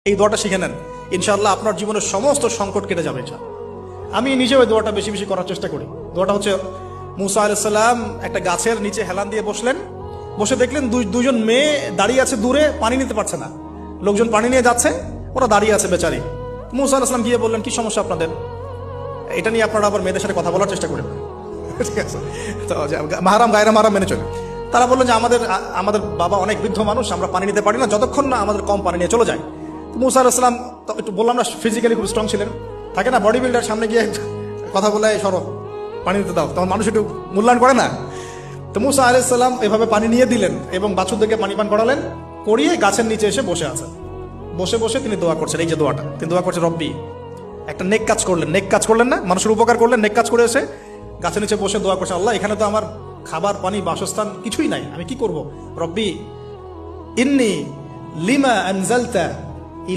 এই দোয়াটা শিখে নেন, ইনশাআল্লাহ আপনার জীবনের সমস্ত সংকট কেটে যাবে। আমি নিজেও এই দোয়াটা বেশি বেশি করার চেষ্টা করি। দোয়াটা হচ্ছে, মুসা আলাইহিস সালাম একটা গাছের নিচে হেলান দিয়ে বসলেন, বসে দেখলেন দুজন মেয়ে দাঁড়িয়ে আছে দূরে, পানি নিতে পারছে না, লোকজন পানি নিয়ে যাচ্ছে, ওরা দাঁড়িয়ে আছে বেচারি। মুসা আলাইহিস সালাম গিয়ে বললেন, কি সমস্যা আপনাদের? এটা নিয়ে আপনারা আবার মেয়েদের সাথে কথা বলার চেষ্টা করেন, ঠিক আছে? তো মাহারাম গায়রা মাহারাম মেনে চলে। তারা বললেন যে আমাদের বাবা অনেক বৃদ্ধ মানুষ, আমরা পানি নিতে পারি না যতক্ষণ না আমাদের কম পানি নিয়ে চলে যায়। মুসা আলাইহিস সালাম তো একটু বললাম না, ফিজিক্যালি খুব স্ট্রং ছিলেন, থাকে না বডি বিল্ডার, সামনে গিয়ে কথা বলে সরো পানি দিতে দাও, তখন মানুষ একটু মূল্যায়ন করে না। তো মুসা আলাইহিস সালাম এভাবে পানি নিয়ে দিলেন এবং বাছুরদেরকে পানি পান করালেন, করিয়ে গাছের নিচে এসে বসে আছেন। বসে বসে তিনি দোয়া করছেন, এই যে দোয়াটা তিনি দোয়া করছেন, রব্বি, একটা নেক কাজ করলেন, নেক কাজ করলেন না, মানুষের উপকার করলেন, নেক কাজ করে এসে গাছের নিচে বসে দোয়া করছেন, আল্লাহ এখানে তো আমার খাবার পানি বাসস্থান কিছুই নাই, আমি কি করব? রব্বি ইন্নি লিমা আনজালতা